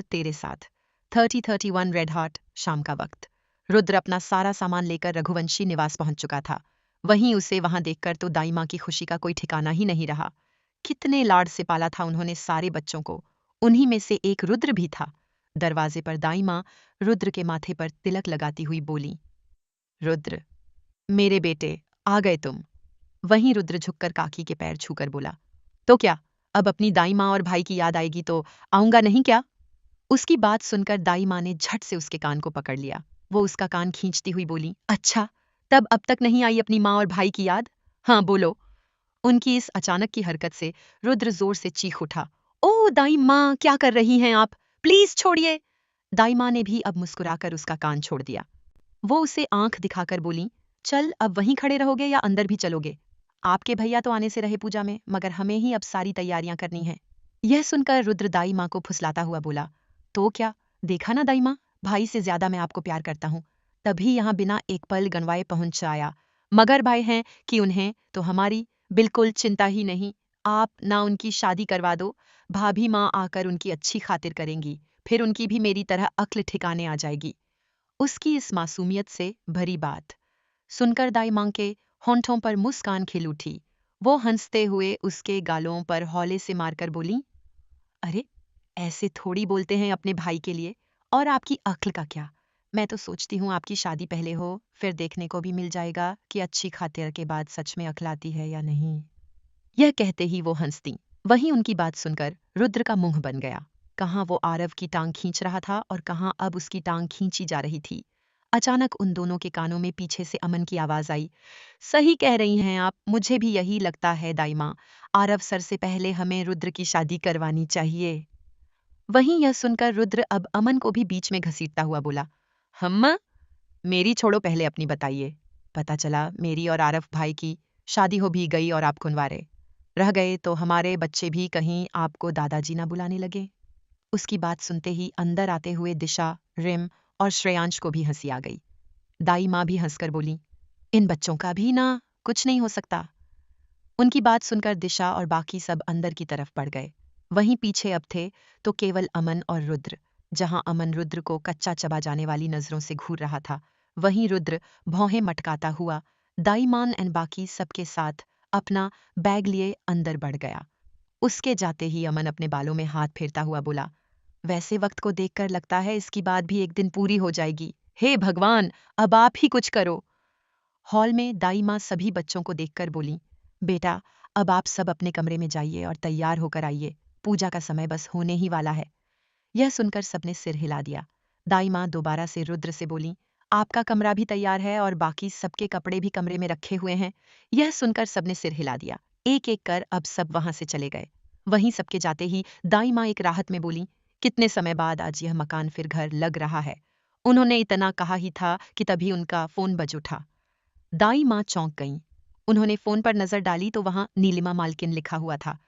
तेरे साथ 3031 red heart. शाम का वक्त। रुद्र अपना सारा सामान लेकर रघुवंशी निवास पहुंच चुका था। वहीं उसे वहां देखकर तो दाई मां की खुशी का कोई ठिकाना ही नहीं रहा। कितने लाड से पाला था उन्होंने सारे बच्चों को, उन्हीं में से एक रुद्र भी था। दरवाजे पर दाई मां रुद्र के माथे पर तिलक लगाती हुई बोली, रुद्र मेरे बेटे, आ गए तुम। वहीं रुद्र झुककर काकी के पैर छूकर बोला, तो क्या अब अपनी दाई मां और भाई की याद आएगी तो आऊंगा नहीं क्या? उसकी बात सुनकर दाई मां ने झट से उसके कान को पकड़ लिया। वो उसका कान खींचती हुई बोली, अच्छा, तब अब तक नहीं आई अपनी मां और भाई की याद? हाँ बोलो। उनकी इस अचानक की हरकत से रुद्र जोर से चीख उठा, ओ दाई मां, क्या कर रही हैं आप? प्लीज छोड़िए। दाई मां ने भी अब मुस्कुराकर उसका कान छोड़ दिया। वो उसे आंख दिखाकर बोली, चल अब वहीं खड़े रहोगे या अंदर भी चलोगे? आपके भैया तो आने से रहे पूजा में, मगर हमें ही अब सारी तैयारियां करनी हैं। यह सुनकर रुद्र दाई मां को फुसलाता हुआ बोला, तो क्या, देखा ना दाई मां, भाई से ज्यादा मैं आपको प्यार करता हूं, तभी यहां बिना एक पल गंवाए पहुंच आया। मगर भाई हैं कि उन्हें तो हमारी बिल्कुल चिंता ही नहीं। आप ना उनकी शादी करवा दो, भाभी मां आकर उनकी अच्छी खातिर करेंगी, फिर उनकी भी मेरी तरह अक्ल ठिकाने आ जाएगी। उसकी इस मासूमियत से भरी बात सुनकर दाई मां के होंठों पर मुस्कान खिल उठी। वो हंसते हुए उसके गालों पर हौले से मारकर बोली, अरे, ऐसे थोड़ी बोलते हैं अपने भाई के लिए, और आपकी अक्ल का क्या? मैं तो सोचती हूँ आपकी शादी पहले हो, फिर देखने को भी मिल जाएगा कि अच्छी खातिर के बाद सच में अक्ल आती है या नहीं। यह कहते ही वो हंसती। वहीं उनकी बात सुनकर रुद्र का मुंह बन गया। कहाँ वो आरव की टांग खींच रहा था और कहाँ अब उसकी टांग खींची जा रही थी। अचानक उन दोनों के कानों में पीछे से अमन की आवाज आई, सही कह रही हैं आप, मुझे भी यही लगता है दाई मां। आरव सर से पहले हमें रुद्र की शादी करवानी चाहिए। वहीं यह सुनकर रुद्र अब अमन को भी बीच में घसीटता हुआ बोला, हम्मा, मेरी छोड़ो, पहले अपनी बताइए। पता चला मेरी और आरव भाई की शादी हो भी गई और आप खुनवारे रह गए तो हमारे बच्चे भी कहीं आपको दादाजी ना बुलाने लगे। उसकी बात सुनते ही अंदर आते हुए दिशा, रिम और श्रेयांश को भी हंसी आ गई। दाई माँ भी हंसकर बोली, इन बच्चों का भी ना कुछ नहीं हो सकता। उनकी बात सुनकर दिशा और बाकी सब अंदर की तरफ बढ़ गए। वहीं पीछे अब थे तो केवल अमन और रुद्र। जहां अमन रुद्र को कच्चा चबा जाने वाली नजरों से घूर रहा था, वहीं रुद्र भौहें मटकाता हुआ दाईमान एंड बाकी सबके साथ अपना बैग लिए अंदर बढ़ गया। उसके जाते ही अमन अपने बालों में हाथ फेरता हुआ बोला, वैसे वक्त को देखकर लगता है इसकी बात भी एक दिन पूरी हो जाएगी। हे भगवान, अब आप ही कुछ करो। हॉल में दाई माँ सभी बच्चों को देखकर बोली, बेटा, अब आप सब अपने कमरे में जाइए और तैयार होकर आइए, पूजा का समय बस होने ही वाला है। यह सुनकर सबने सिर हिला दिया। दाई माँ दोबारा से रुद्र से बोली, आपका कमरा भी तैयार है और बाकी सबके कपड़े भी कमरे में रखे हुए हैं। यह सुनकर सबने सिर हिला दिया। एक एक कर अब सब वहां से चले गए। वहीं सबके जाते ही दाई माँ एक राहत में बोली, कितने समय बाद आज यह मकान फिर घर लग रहा है। उन्होंने इतना कहा ही था कि तभी उनका फोन बज उठा। दाई माँ चौंक गईं। उन्होंने फोन पर नजर डाली तो वहां नीलिमा मालकिन लिखा हुआ था।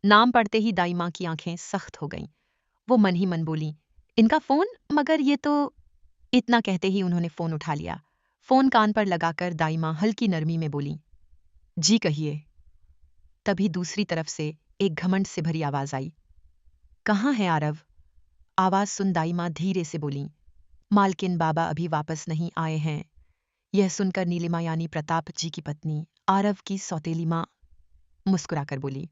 नाम पढ़ते ही दाई माँ की आंखें सख्त हो गईं। वो मन ही मन बोली, इनका फोन, मगर ये तो। इतना कहते ही उन्होंने फोन उठा लिया। फोन कान पर लगाकर दाई माँ हल्की नरमी में बोली, जी कहिए। तभी दूसरी तरफ से एक घमंड से भरी आवाज आई, कहाँ है आरव? आवाज सुन दाई माँ धीरे से बोली, मालकिन बाबा अभी वापस नहीं आए हैं। यह सुनकर नीलिमा यानी प्रताप जी की पत्नी आरव की सौतेली माँ मुस्कुराकर बोली,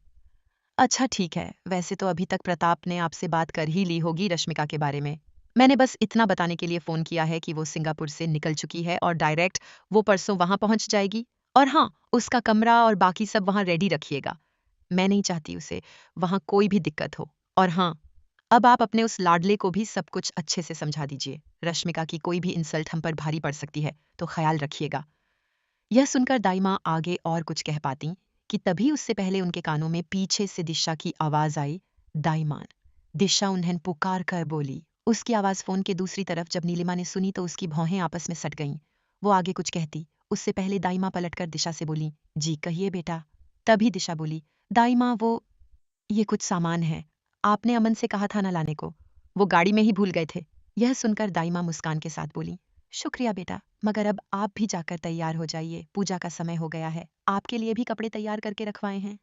अच्छा ठीक है, वैसे तो अभी तक प्रताप ने आपसे बात कर ही ली होगी रश्मिका के बारे में। मैंने बस इतना बताने के लिए फोन किया है कि वो सिंगापुर से निकल चुकी है और डायरेक्ट वो परसों वहां पहुंच जाएगी। और हाँ, उसका कमरा और बाकी सब वहां रेडी रखिएगा। मैं नहीं चाहती उसे वहां कोई भी दिक्कत हो। और हाँ, अब आप अपने उस लाडले को भी सब कुछ अच्छे से समझा दीजिए। रश्मिका की कोई भी इंसल्ट हम पर भारी पड़ सकती है, तो ख्याल रखिएगा। यह सुनकर दाई माँ आगे और कुछ कह पाती कि तभी उससे पहले उनके कानों में पीछे से दिशा की आवाज आई, दाईमान। दिशा उन्हें पुकार कर बोली। उसकी आवाज फोन के दूसरी तरफ जब नीलिमा ने सुनी तो उसकी भौहें आपस में सट गईं। वो आगे कुछ कहती, उससे पहले दाई माँ पलटकर दिशा से बोली, जी कहिए बेटा। तभी दिशा बोली, दाई माँ, वो ये कुछ सामान है, आपने अमन से कहा था ना लाने को, वो गाड़ी में ही भूल गए थे। यह सुनकर दाई माँ मुस्कान के साथ बोली, शुक्रिया बेटा, मगर अब आप भी जाकर तैयार हो जाइए, पूजा का समय हो गया है, आपके लिए भी कपड़े तैयार करके रखवाए हैं।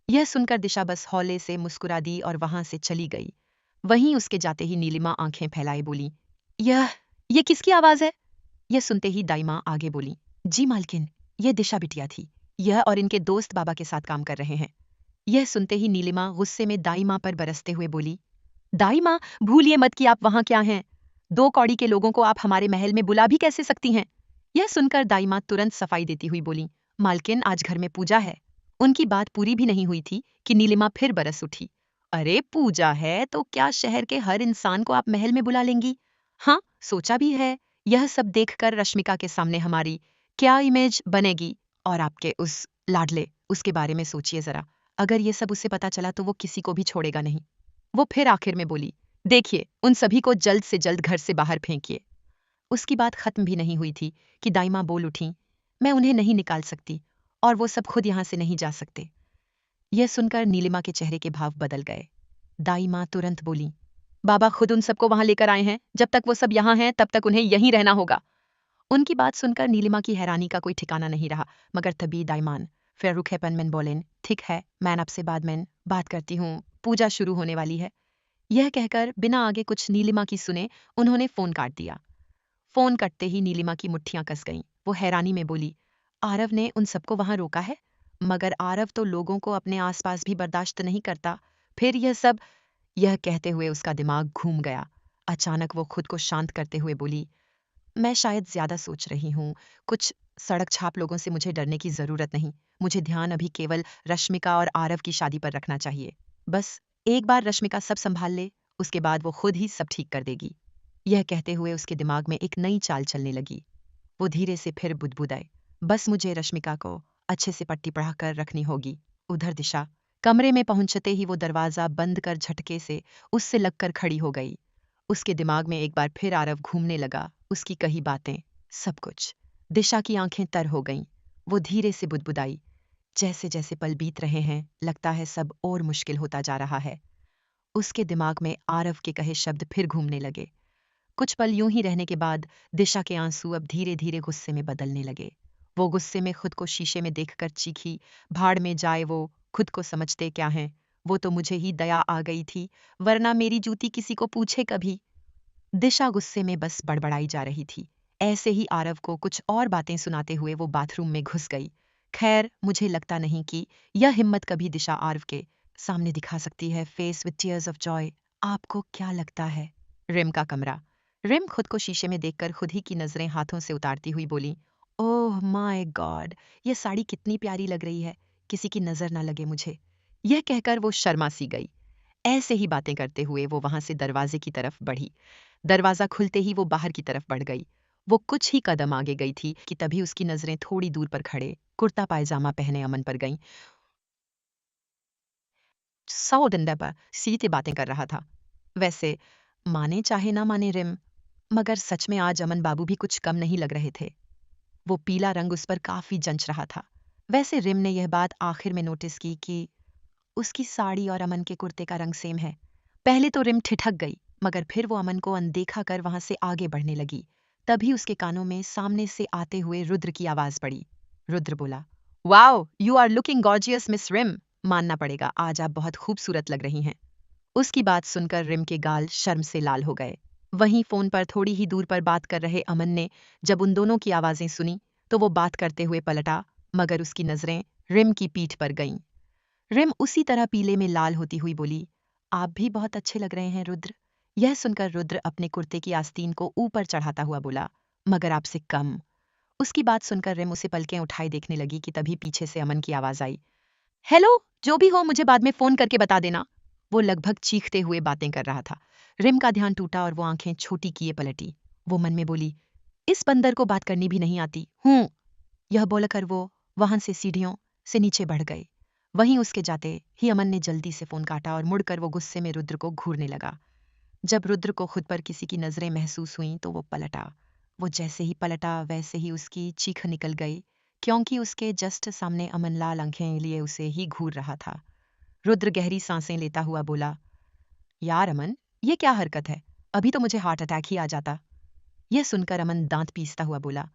यह सुनकर दिशा बस हौले से मुस्कुरा दी और वहां से चली गई। वहीं उसके जाते ही नीलिमा आंखें फैलाए बोली, यह किसकी आवाज है? यह सुनते ही दाई माँ आगे बोली, जी मालकिन, यह दिशा बिटिया थी। यह और इनके दोस्त बाबा के साथ काम कर रहे हैं। यह सुनते ही नीलिमा गुस्से में दाई माँ पर बरसते हुए बोली, दाई माँ, भूलिए मत कि आप वहां क्या हैं। 2 कौड़ी के लोगों को आप हमारे महल में बुला भी कैसे सकती हैं? यह सुनकर दाई माँ तुरंत सफाई देती हुई बोली, मालकिन, आज घर में पूजा है। उनकी बात पूरी भी नहीं हुई थी कि नीलिमा फिर बरस उठी, अरे पूजा है तो क्या शहर के हर इंसान को आप महल में बुला लेंगी? हाँ, सोचा भी है। यह सब देखकर रश्मिका के सामने हमारी क्या इमेज बनेगी? और आपके उस लाडले, उसके बारे में सोचिए जरा। अगर ये सब उसे पता चला तो वो किसी को भी छोड़ेगा नहीं। वो फिर आखिर में बोली, देखिए, उन सभी को जल्द से जल्द घर से बाहर फेंकिए। उसकी बात खत्म भी नहीं हुई थी कि दाई माँ बोल उठी, मैं उन्हें नहीं निकाल सकती और वो सब खुद यहाँ से नहीं जा सकते। यह सुनकर नीलिमा के चेहरे के भाव बदल गए। दाई माँ तुरंत बोली, बाबा खुद उन सबको वहां लेकर आए हैं। जब तक वो सब यहाँ हैं तब तक उन्हें यहीं रहना होगा। उनकी बात सुनकर नीलिमा की हैरानी का कोई ठिकाना नहीं रहा, मगर तभी दाईमान फिर रुखेपन में बोलेन, ठीक है, मैं आपसे बाद में बात करती हूँ, पूजा शुरू होने वाली है। यह कहकर बिना आगे कुछ नीलिमा की सुने उन्होंने फोन काट दिया। फोन कटते ही नीलिमा की मुट्ठियां कस गईं। वो हैरानी में बोली, आरव ने उन सबको वहां रोका है? मगर आरव तो लोगों को अपने आसपास भी बर्दाश्त नहीं करता। फिर यह सब। यह कहते हुए उसका दिमाग घूम गया। अचानक वो खुद को शांत करते हुए बोली, मैं शायद ज्यादा सोच रही हूँ। कुछ सड़क छाप लोगों से मुझे डरने की जरूरत नहीं। मुझे ध्यान अभी केवल रश्मिका और आरव की शादी पर रखना चाहिए। बस एक बार रश्मिका सब संभाल ले, उसके बाद वो खुद ही सब ठीक कर देगी। यह कहते हुए उसके दिमाग में एक नई चाल चलने लगी। वो धीरे से फिर बुदबुदाए, बस मुझे रश्मिका को अच्छे से पट्टी पढ़ाकर रखनी होगी। उधर दिशा कमरे में पहुंचते ही वो दरवाजा बंद कर झटके से उससे लगकर खड़ी हो गई। उसके दिमाग में एक बार फिर आरव घूमने लगा, उसकी कही बातें, सब कुछ। दिशा की आंखें तर हो गईं। वो धीरे से बुदबुदाई, जैसे जैसे पल बीत रहे हैं लगता है सब और मुश्किल होता जा रहा है। उसके दिमाग में आरव के कहे शब्द फिर घूमने लगे। कुछ पल यूं ही रहने के बाद दिशा के आंसू अब धीरे धीरे गुस्से में बदलने लगे। वो गुस्से में खुद को शीशे में देखकर चीखी, भाड़ में जाए वो, खुद को समझते क्या हैं? वो तो मुझे ही दया आ गई थी, वरना मेरी जूती किसी को पूछे कभी। दिशा गुस्से में बस बड़बड़ाई जा रही थी। ऐसे ही आरव को कुछ और बातें सुनाते हुए वो बाथरूम में घुस गई। खैर, मुझे लगता नहीं कि यह हिम्मत कभी दिशा आरव के सामने दिखा सकती है। Face with tears of Joy. आपको क्या लगता है? रिम का कमरा। रिम खुद को शीशे में देखकर खुद ही की नजरें हाथों से उतारती हुई बोली, ओह माय गॉड, ये साड़ी कितनी प्यारी लग रही है, किसी की नजर ना लगे मुझे। यह कहकर वो शर्मा सी गई। ऐसे ही बातें करते हुए वो वहां से दरवाजे की तरफ बढ़ी। दरवाजा खुलते ही वो बाहर की तरफ बढ़ गई। वो कुछ ही कदम आगे गई थी कि तभी उसकी नजरें थोड़ी दूर पर खड़े कुर्ता पायजामा पहने अमन पर गईं। 100 डंडे पर सीधे बातें कर रहा था। वैसे माने चाहे ना माने रिम, मगर सच में आज अमन बाबू भी कुछ कम नहीं लग रहे थे। वो पीला रंग उस पर काफी जंच रहा था। वैसे रिम ने यह बात आखिर में नोटिस की कि उसकी साड़ी और अमन के कुर्ते का रंग सेम है। पहले तो रिम ठिठक गई, मगर फिर वो अमन को अनदेखा कर वहां से आगे बढ़ने लगी। तभी उसके कानों में सामने से आते हुए रुद्र की आवाज पड़ी। रुद्र बोला, wow, you are looking gorgeous miss Rim. मानना पड़ेगा, आज आप बहुत खूबसूरत लग रही हैं। उसकी बात सुनकर रिम के गाल शर्म से लाल हो गए। वहीं फोन पर थोड़ी ही दूर पर बात कर रहे अमन ने जब उन दोनों की आवाजें सुनी तो वो बात करते हुए पलटा, मगर उसकी नजरें रिम की पीठ पर गईं। रिम उसी तरह पीले में लाल होती हुई बोली, आप भी बहुत अच्छे लग रहे हैं रुद्र। यह सुनकर रुद्र अपने कुर्ते की आस्तीन को ऊपर चढ़ाता हुआ बोला, मगर आपसे कम। उसकी बात सुनकर रिम उसे पलकें उठाए देखने लगी कि तभी पीछे से अमन की आवाज आई, हेलो, जो भी हो मुझे बाद में फोन करके बता देना। वो लगभग चीखते हुए बातें कर रहा था। रिम का ध्यान टूटा और वो आंखें छोटी किए पलटी। वो मन में बोली, इस बंदर को बात करनी भी नहीं आती हूं। यह बोलकर वो वहां से सीढ़ियों से नीचे बढ़ गए। वहीं उसके जाते ही अमन ने जल्दी से फोन काटा और मुड़कर वो गुस्से में रुद्र को घूरने लगा। जब रुद्र को खुद पर किसी की नजरें महसूस हुईं तो वो पलटा। वो जैसे ही पलटा वैसे ही उसकी चीख निकल गई, क्योंकि उसके जस्ट सामने अमन लाल आंखें लिए उसे ही घूर रहा था। रुद्र गहरी सांसें लेता हुआ बोला, यार अमन, ये क्या हरकत है? अभी तो मुझे हार्ट अटैक ही आ जाता। यह सुनकर अमन दांत पीसता हुआ बोला,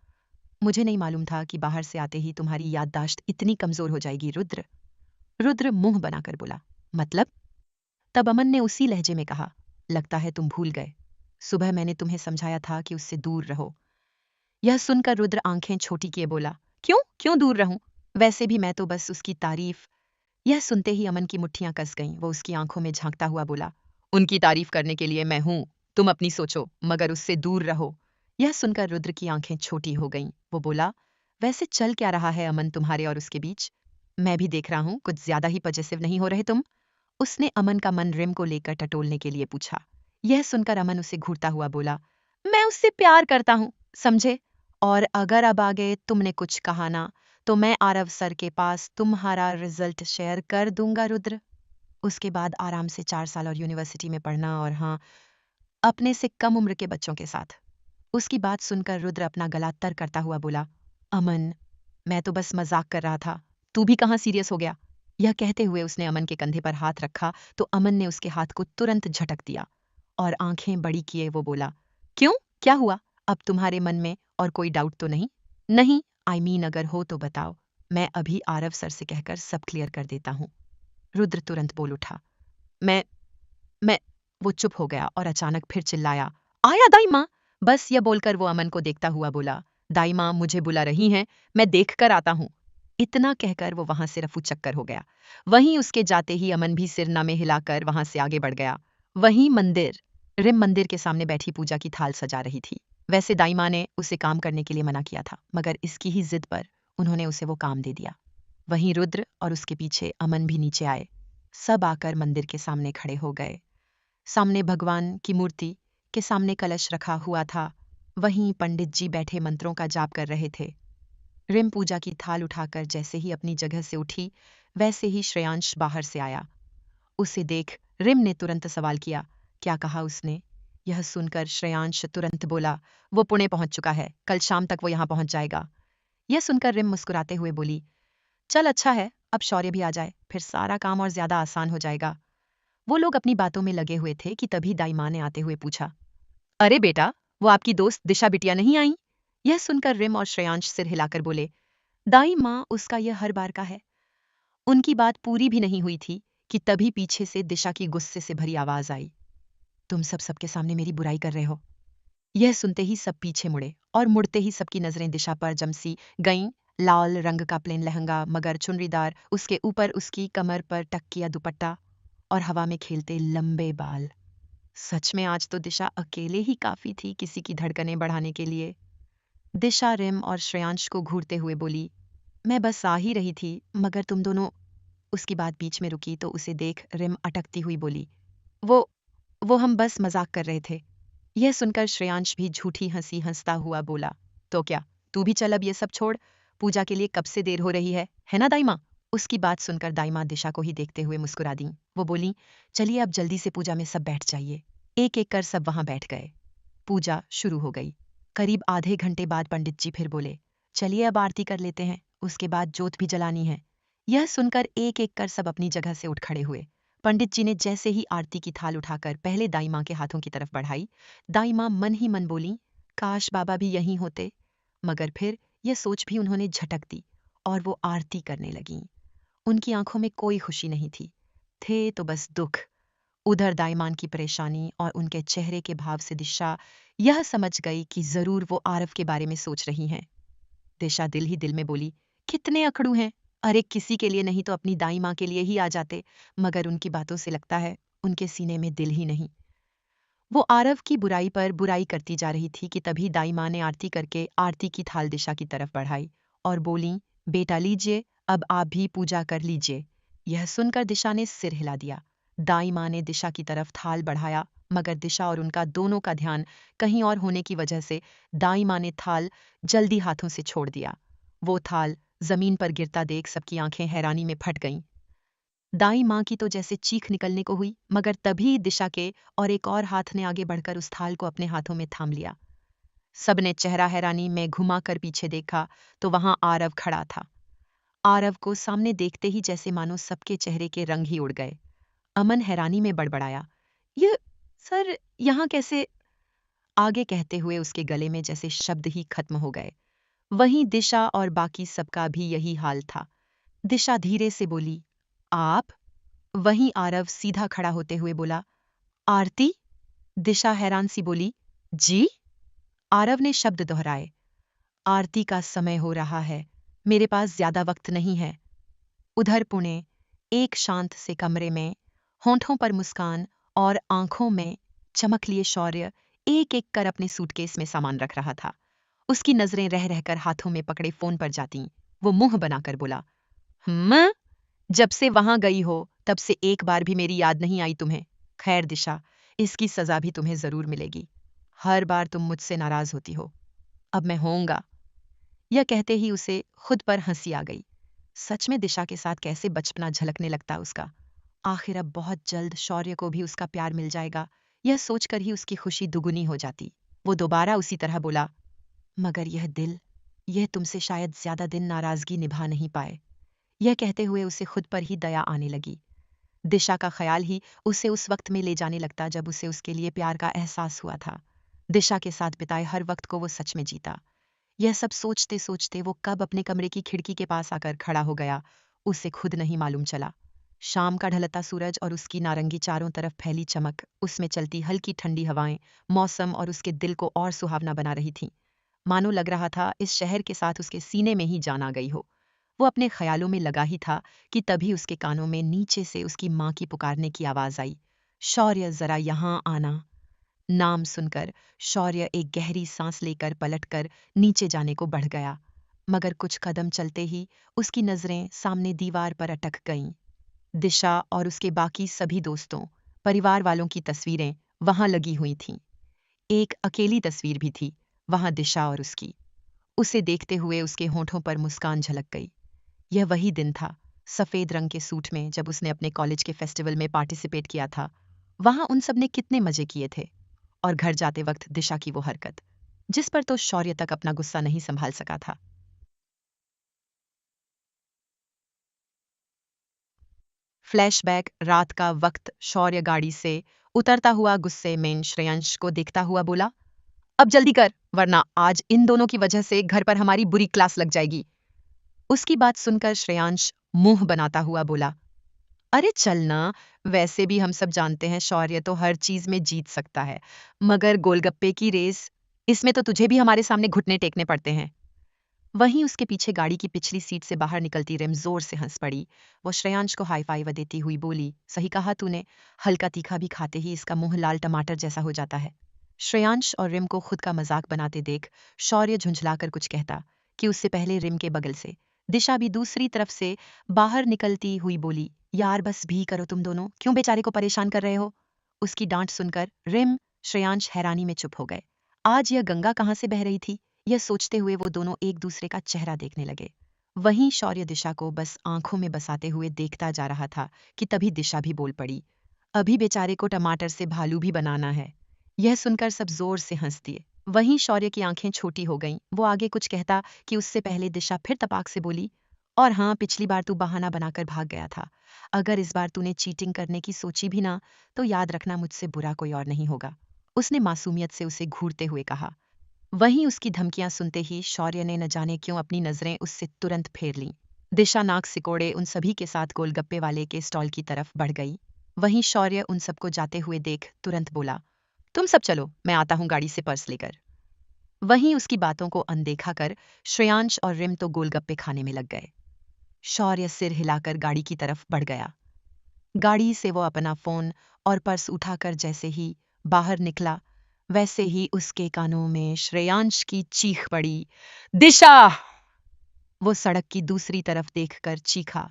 मुझे नहीं मालूम था कि बाहर से आते ही तुम्हारी याददाश्त इतनी कमजोर हो जाएगी रुद्र। रुद्र मुंह बनाकर बोला, मतलब? तब अमन ने उसी लहजे में कहा, लगता है तुम भूल गए। सुबह मैंने तुम्हें समझाया था कि उससे दूर रहो। यह सुनकर रुद्र आंखें छोटी किए बोला, क्यों क्यों दूर रहूं? वैसे भी मैं तो बस उसकी तारीफ। यह सुनते ही अमन की मुट्ठियां कस गईं। वो उसकी आंखों में झांकता हुआ बोला, उनकी तारीफ करने के लिए मैं हूं। तुम अपनी सोचो, मगर उससे दूर रहो। यह सुनकर रुद्र की आंखें छोटी हो गईं। वो बोला, वैसे चल क्या रहा है अमन तुम्हारे और उसके बीच? मैं भी देख रहा हूं, कुछ ज्यादा ही पॉजिटिव नहीं हो रहे तुम? उसने अमन का मन रिम को लेकर टटोलने के लिए पूछा। यह सुनकर अमन उसे घूरता हुआ बोला, मैं उससे प्यार करता हूं, समझे? और अगर अब आगे तुमने कुछ कहा ना, तो मैं आरव सर के पास तुम्हारा रिजल्ट शेयर कर दूंगा रुद्र। उसके बाद आराम से 4 साल और यूनिवर्सिटी में पढ़ना, और हाँ, अपने से कम उम्र के बच्चों के साथ। उसकी बात सुनकर रुद्र अपना गला तर करता हुआ बोला, अमन, मैं तो बस मजाक कर रहा था, तू भी कहाँ सीरियस हो गया? यह कहते हुए उसने अमन के कंधे पर हाथ रखा तो अमन ने उसके हाथ को तुरंत झटक दिया और आंखें बड़ी किए वो बोला, क्यों, क्या हुआ? अब तुम्हारे मन में और कोई डाउट तो नहीं? नहीं, अगर हो तो बताओ, मैं अभी आरव सर से कहकर सब क्लियर कर देता हूँ। रुद्र तुरंत बोल उठा, मैं वो चुप हो गया और अचानक फिर चिल्लाया, आया दाई माँ! बस यह बोलकर वो अमन को देखता हुआ बोला, दाई माँ मुझे बुला रही हैं, मैं देख कर आता हूँ। इतना कहकर वो वहां से रफू चक्कर हो गया। वहीं उसके जाते ही अमन भी सिर न में हिलाकर वहां से आगे बढ़ गया। वहीं रिम मंदिर के सामने बैठी पूजा की थाल सजा रही थी। वैसे दाई माँ ने उसे काम करने के लिए मना किया था, मगर इसकी ही जिद पर उन्होंने उसे वो काम दे दिया। वहीं रुद्र और उसके पीछे अमन भी नीचे आए। सब आकर मंदिर के सामने खड़े हो गए। सामने भगवान की मूर्ति के सामने कलश रखा हुआ था। वहीं पंडित जी बैठे मंत्रों का जाप कर रहे थे। रिम पूजा की थाल उठाकर जैसे ही अपनी जगह से उठी, वैसे ही श्रेयांश बाहर से आया। उसे देख रिम ने तुरंत सवाल किया, क्या कहा उसने? यह सुनकर श्रेयांश तुरंत बोला, वो पुणे पहुंच चुका है, कल शाम तक वो यहां पहुंच जाएगा। यह सुनकर रिम मुस्कुराते हुए बोली, चल अच्छा है, अब शौर्य भी आ जाए, फिर सारा काम और ज्यादा आसान हो जाएगा। वो लोग अपनी बातों में लगे हुए थे कि तभी दाई माँ ने आते हुए पूछा, अरे बेटा, वो आपकी दोस्त दिशा बिटिया नहीं आई? यह सुनकर रिम और श्रेयांश सिर हिलाकर बोले, दाई माँ, उसका यह हर बार का है। उनकी बात पूरी भी नहीं हुई थी कि तभी पीछे से दिशा की गुस्से से भरी आवाज आई, तुम सब सबके सामने मेरी बुराई कर रहे हो। यह सुनते ही सब पीछे मुड़े और मुड़ते ही सबकी नजरें दिशा पर जमसी गईं। लाल रंग का प्लेन लहंगा, मगर चुनरीदार, उसके ऊपर उसकी कमर पर टक्किया दुपट्टा और हवा में खेलते लंबे बाल। सच में आज तो दिशा अकेले ही काफी थी किसी की धड़कनें बढ़ाने के लिए। दिशा रिम और श्रेयांश को घूरते हुए बोली, मैं बस आ ही रही थी, मगर तुम दोनों। उसकी बात बीच में रुकी तो उसे देख रिम अटकती हुई बोली, वो वो हम बस मजाक कर रहे थे। यह सुनकर श्रेयांश भी झूठी हंसी हंसता हुआ बोला, तो क्या, तू भी चल, अब ये सब छोड़, पूजा के लिए कब से देर हो रही है ना दाई माँ? उसकी बात सुनकर दाई माँ दिशा को ही देखते हुए मुस्कुरा दी। वो बोली, चलिए अब जल्दी से पूजा में सब बैठ जाइए। एक एक कर सब वहां बैठ गए। पूजा शुरू हो गई। करीब आधे घंटे बाद पंडित जी फिर बोले, चलिए अब आरती कर लेते हैं, उसके बाद जोत भी जलानी है। यह सुनकर एक एक कर सब अपनी जगह से उठ खड़े हुए। पंडित जी ने जैसे ही आरती की थाल उठाकर पहले दाई माँ के हाथों की तरफ बढ़ाई, दाई माँ मन ही मन बोली, काश बाबा भी यहीं होते। मगर फिर यह सोच भी उन्होंने झटक दी और वो आरती करने लगीं। उनकी आंखों में कोई खुशी नहीं थी, थे तो बस दुख। उधर दाईमान की परेशानी और उनके चेहरे के भाव से दिशा यह समझ गई कि जरूर वो आरव के बारे में सोच रही हैं। दिशा दिल ही दिल में बोली, कितने अकड़ू हैं, अरे किसी के लिए नहीं तो अपनी दाई माँ के लिए ही आ जाते, मगर उनकी बातों से लगता है उनके सीने में दिल ही नहीं। वो आरव की बुराई पर बुराई करती जा रही थी कि तभी दाई माँ ने आरती करके आरती की थाल दिशा की तरफ बढ़ाई और बोली, बेटा लीजिए, अब आप भी पूजा कर लीजिए। यह सुनकर दिशा ने सिर हिला दिया। दाई माँ ने दिशा की तरफ थाल बढ़ाया, मगर दिशा और उनका दोनों का ध्यान कहीं और होने की वजह से दाई माँ ने थाल जल्दी हाथों से छोड़ दिया। वो थाल जमीन पर गिरता देख सबकी आंखें हैरानी में फट गईं। दाई माँ की तो जैसे चीख निकलने को हुई, मगर तभी दिशा के और एक और हाथ ने आगे बढ़कर उस थाल को अपने हाथों में थाम लिया। सबने चेहरा हैरानी में घुमाकर पीछे देखा तो वहां आरव खड़ा था। आरव को सामने देखते ही जैसे मानो सबके चेहरे के रंग ही उड़ गए। अमन हैरानी में बड़बड़ाया, ये सर यहाँ कैसे? आगे कहते हुए उसके गले में जैसे शब्द ही खत्म हो गए। वहीं दिशा और बाकी सबका भी यही हाल था। दिशा धीरे से बोली, आप? वहीं आरव सीधा खड़ा होते हुए बोला, आरती? दिशा हैरान सी बोली, जी? आरव ने शब्द दोहराए। आरती का समय हो रहा है, मेरे पास ज्यादा वक्त नहीं है। उधर पुणे, एक शांत से कमरे में, होंठों पर मुस्कान और आंखों में चमक लिए शौर्य एक एक कर अपने सूटकेस में सामान रख रहा था। उसकी नजरें रह रहकर हाथों में पकड़े फोन पर जातीं। वो मुंह बनाकर बोला, जब से वहां गई हो तब से एक बार भी मेरी याद नहीं आई तुम्हें। खैर दिशा, इसकी सजा भी तुम्हें जरूर मिलेगी। हर बार तुम मुझसे नाराज होती हो। अब मैं होऊंगा। यह कहते ही उसे खुद पर हंसी आ गई। सच में दिशा के साथ कैसे बचपना झलकने लगता उसका। आखिर अब बहुत जल्द शौर्य को भी उसका प्यार मिल जाएगा। यह सोचकर ही उसकी खुशी दुगुनी हो जाती। वो दोबारा उसी तरह बोला, मगर यह दिल, यह तुमसे शायद ज्यादा दिन नाराजगी निभा नहीं पाए। यह कहते हुए उसे खुद पर ही दया आने लगी। दिशा का ख्याल ही उसे उस वक्त में ले जाने लगता जब उसे उसके लिए प्यार का एहसास हुआ था। दिशा के साथ बिताए हर वक्त को वो सच में जीता। यह सब सोचते सोचते वो कब अपने कमरे की खिड़की के पास आकर खड़ा हो गया, उसे खुद नहीं मालूम चला। शाम का ढलता सूरज और उसकी नारंगी चारों तरफ फैली चमक, उसमें चलती हल्की ठंडी हवाएं मौसम और उसके दिल को और सुहावना बना रही थीं। मानो लग रहा था इस शहर के साथ उसके सीने में ही जान आ गई हो। वो अपने ख्यालों में लगा ही था कि तभी उसके कानों में नीचे से उसकी माँ की पुकारने की आवाज आई, शौर्य जरा यहाँ आना। नाम सुनकर शौर्य एक गहरी सांस लेकर पलटकर नीचे जाने को बढ़ गया, मगर कुछ कदम चलते ही उसकी नजरें सामने दीवार पर अटक गईं। दिशा और उसके बाकी सभी दोस्तों, परिवार वालों की तस्वीरें वहां लगी हुई थीं। एक अकेली तस्वीर भी थी, वहां दिशा और उसकी। उसे देखते हुए उसके होंठों पर मुस्कान झलक गई। यह वही दिन था, सफेद रंग के सूट में, जब उसने अपने कॉलेज के फेस्टिवल में पार्टिसिपेट किया था। वहां उन सब ने कितने मजे किए थे। और घर जाते वक्त दिशा की वो हरकत, जिस पर तो शौर्य तक अपना गुस्सा नहीं संभाल सका था। फ्लैशबैक, रात का वक्त। शौर्य गाड़ी से उतरता हुआ गुस्से में श्रेयांश को देखता हुआ बोला, अब जल्दी कर, वरना आज इन दोनों की वजह से घर पर हमारी बुरी क्लास लग जाएगी। उसकी बात सुनकर श्रेयांश मुंह बनाता हुआ बोला, अरे चलना, वैसे भी हम सब जानते हैं शौर्य तो हर चीज में जीत सकता है, मगर गोलगप्पे की रेस, इसमें तो तुझे भी हमारे सामने घुटने टेकने पड़ते हैं। वहीं उसके पीछे गाड़ी की पिछली सीट से बाहर निकलती रिम जोर से हंस पड़ी। वो श्रेयांश को हाई फाइव देती हुई बोली, सही कहा तूने, हल्का तीखा भी खाते ही इसका मुंह लाल टमाटर जैसा हो जाता है। श्रेयांश और रिम को खुद का मजाक बनाते देख शौर्य झुंझलाकर कुछ कहता कि उससे पहले रिम के बगल से दिशा भी दूसरी तरफ से बाहर निकलती हुई बोली, यार बस भी करो तुम दोनों, क्यों बेचारे को परेशान कर रहे हो। उसकी डांट सुनकर रिम, श्रेयांश हैरानी में चुप हो गए। आज यह गंगा कहाँ से बह रही थी, यह सोचते हुए वो दोनों एक दूसरे का चेहरा देखने लगे। वहीं शौर्य दिशा को बस आंखों में बसाते हुए देखता जा रहा था कि तभी दिशा भी बोल पड़ी, अभी बेचारे को टमाटर से भालू भी बनाना है। यह सुनकर सब जोर से हंस दिए। वहीं शौर्य की आंखें छोटी हो गईं। वो आगे कुछ कहता कि उससे पहले दिशा फिर तपाक से बोली, और हाँ, पिछली बार तू बहाना बनाकर भाग गया था। अगर इस बार तूने चीटिंग करने की सोची भी ना, तो याद रखना मुझसे बुरा कोई और नहीं होगा। उसने मासूमियत से उसे घूरते हुए कहा। वहीं उसकी धमकियां सुनते ही शौर्य ने न जाने क्यों अपनी नजरें उससे तुरंत फेर लीं। दिशा नाक सिकोड़े उन सभी के साथ गोलगप्पे वाले के स्टॉल की तरफ बढ़ गई। वहीं शौर्य उन सबको जाते हुए देख तुरंत बोला, तुम सब चलो, मैं आता हूं गाड़ी से पर्स लेकर। वहीं उसकी बातों को अनदेखा कर श्रेयांश और रिम तो गोलगप्पे खाने में लग गए। शौर्य सिर हिलाकर गाड़ी की तरफ बढ़ गया। गाड़ी से वो अपना फोन और पर्स उठाकर जैसे ही बाहर निकला, वैसे ही उसके कानों में श्रेयांश की चीख पड़ी, दिशा। वो सड़क की दूसरी तरफ देखकर चीखा।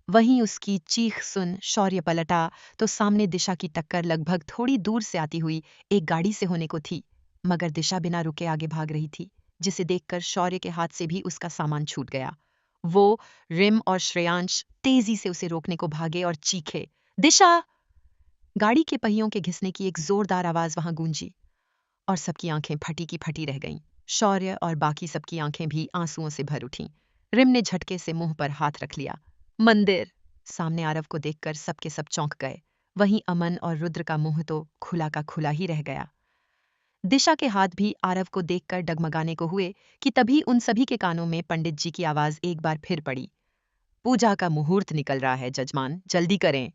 वहीं उसकी चीख सुन शौर्य पलटा तो सामने दिशा की टक्कर लगभग थोड़ी दूर से आती हुई एक गाड़ी से होने को थी, मगर दिशा बिना रुके आगे भाग रही थी, जिसे देखकर शौर्य के हाथ से भी उसका सामान छूट गया। वो, रिम और श्रेयांश तेजी से उसे रोकने को भागे और चीखे, दिशा। गाड़ी के पहियों के घिसने की एक जोरदार आवाज वहां गूंजी और सबकी आंखें फटी की फटी रह गईं। शौर्य और बाकी सबकी आंखें भी आंसुओं से भर उठीं। रिम ने झटके से मुंह पर हाथ रख लिया। मंदिर। सामने आरव को देखकर सबके सब चौंक गए। वहीं अमन और रुद्र का मुंह तो खुला का खुला ही रह गया। दिशा के हाथ भी आरव को देखकर डगमगाने को हुए कि तभी उन सभी के कानों में पंडित जी की आवाज एक बार फिर पड़ी, पूजा का मुहूर्त निकल रहा है जजमान, जल्दी करें।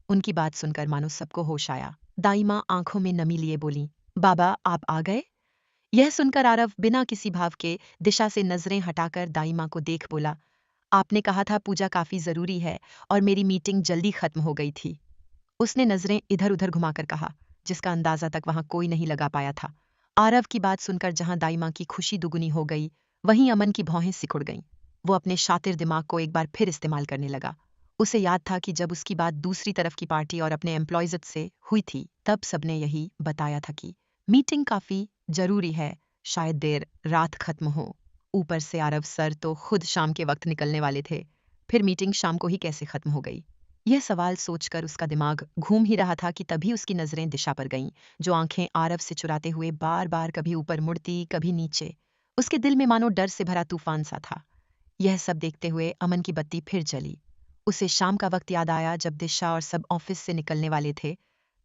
उनकी बात सुनकर मानो सबको होश आया। दाई माँ आंखों में नमी लिए बोली, बाबा आप आ गए? यह सुनकर आरव बिना किसी भाव के दिशा से नजरें हटाकर दाई माँ को देख बोला, आपने कहा था पूजा काफी जरूरी है और मेरी मीटिंग जल्दी खत्म हो गई थी। उसने नजरें इधर उधर घुमाकर कहा, जिसका अंदाजा तक वहां कोई नहीं लगा पाया था। आरव की बात सुनकर जहां दाई माँ की खुशी दुगुनी हो गई, वहीं अमन की भौहें सिकुड़ गईं। वो अपने शातिर दिमाग को एक बार फिर इस्तेमाल करने लगा। उसे याद था कि जब उसकी बात दूसरी तरफ की पार्टी और अपने एम्प्लॉयज से हुई थी, तब सबने यही बताया था कि मीटिंग काफी जरूरी है, शायद देर रात खत्म हो। ऊपर से आरव सर तो खुद शाम के वक्त निकलने वाले थे, फिर मीटिंग शाम को ही कैसे खत्म हो गई? यह सवाल सोचकर उसका दिमाग घूम ही रहा था कि तभी उसकी नजरें दिशा पर गईं, जो आंखें आरव से चुराते हुए बार बार कभी ऊपर मुड़ती कभी नीचे। उसके दिल में मानो डर से भरा तूफान सा था। यह सब देखते हुए अमन की बत्ती फिर जली। उसे शाम का वक्त याद आया जब दिशा और सब ऑफिस से निकलने वाले थे।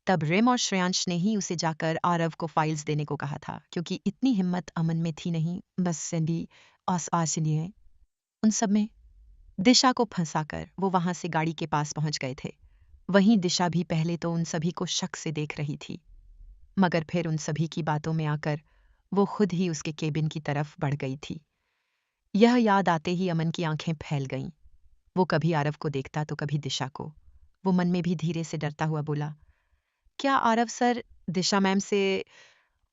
तब रिम और श्रेयांश ने ही उसे जाकर आरव को फाइल्स देने को कहा था, क्योंकि इतनी हिम्मत अमन में थी नहीं, बस सिंधी आस लिए। उन सब में दिशा को फंसाकर वो वहां से गाड़ी के पास पहुंच गए थे। वहीं दिशा भी पहले तो उन सभी को शक से देख रही थी, मगर फिर उन सभी की बातों में आकर वो खुद ही उसके केबिन की तरफ बढ़ गई थी। यह याद आते ही अमन की आंखें फैल गईं। वो कभी आरव को देखता तो कभी दिशा को। वो मन में भी धीरे से डरता हुआ बोला, क्या आरव सर दिशा मैम से?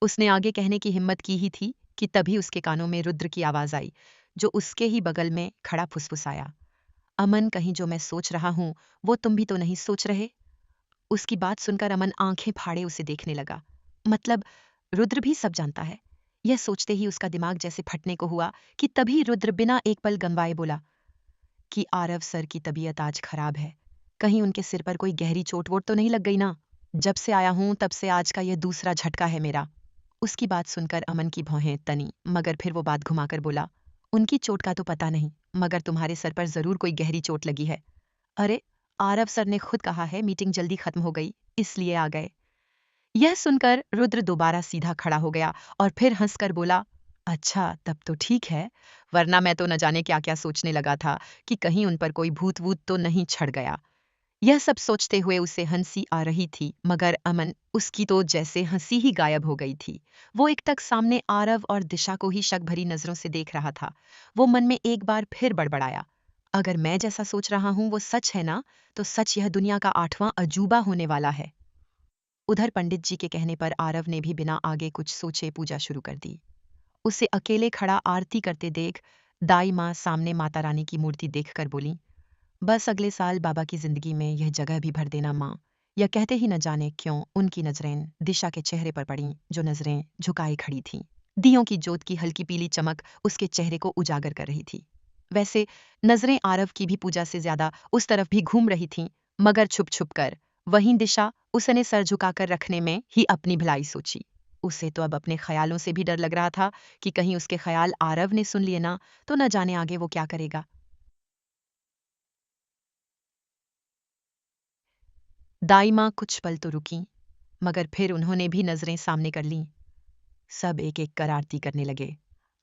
उसने आगे कहने की हिम्मत की ही थी कि तभी उसके कानों में रुद्र की आवाज आई, जो उसके ही बगल में खड़ा फुसफुसाया, अमन कहीं जो मैं सोच रहा हूं वो तुम भी तो नहीं सोच रहे? उसकी बात सुनकर अमन आंखें फाड़े उसे देखने लगा। मतलब रुद्र भी सब जानता है? यह सोचते ही उसका दिमाग जैसे फटने को हुआ कि तभी रुद्र बिना एक पल गंवाए बोला कि आरव सर की तबीयत आज खराब है। कहीं उनके सिर पर कोई गहरी चोट वोट तो नहीं लग गई ना? जब से आया हूं तब से आज का यह दूसरा झटका है मेरा। उसकी बात सुनकर अमन की भौहें तनी, मगर फिर वो बात घुमाकर बोला, उनकी चोट का तो पता नहीं, मगर तुम्हारे सर पर जरूर कोई गहरी चोट लगी है। अरे आरव सर ने खुद कहा है मीटिंग जल्दी खत्म हो गई, इसलिए आ गए। यह सुनकर रुद्र दोबारा सीधा खड़ा हो गया और फिर हंसकर बोला, अच्छा तब तो ठीक है, वरना मैं तो न जाने क्या क्या सोचने लगा था कि कहीं उन पर कोई भूत वूत तो नहीं छड़ गया। यह सब सोचते हुए उसे हंसी आ रही थी, मगर अमन उसकी तो जैसे हंसी ही गायब हो गई थी। वो एकटक सामने आरव और दिशा को ही शक भरी नजरों से देख रहा था। वो मन में एक बार फिर बड़बड़ाया, अगर मैं जैसा सोच रहा हूं वो सच है ना, तो सच यह दुनिया का 8वां अजूबा होने वाला है। उधर पंडित जी के कहने पर आरव ने भी बिना आगे कुछ सोचे पूजा शुरू कर दी। उसे अकेले खड़ा आरती करते देख दाई माँ सामने माता रानी की मूर्ति देखकर बोली, बस अगले साल बाबा की जिंदगी में यह जगह भी भर देना माँ। यह कहते ही न जाने क्यों उनकी नजरें दिशा के चेहरे पर पड़ीं, जो नजरें झुकाए खड़ी थीं। दियों की जोत की हल्की पीली चमक उसके चेहरे को उजागर कर रही थी। वैसे नजरें आरव की भी पूजा से ज्यादा उस तरफ भी घूम रही थीं, मगर छुप छुप कर। वहीं दिशा उसने सर झुकाकर रखने में ही अपनी भलाई सोची। उसे तो अब अपने ख्यालों से भी डर लग रहा था कि कहीं उसके ख्याल आरव ने सुन लिए ना, तो न जाने आगे वो क्या करेगा। दाई माँ कुछ पल तो रुकीं, मगर फिर उन्होंने भी नजरें सामने कर लीं। सब एक एक कर आरती करने लगे।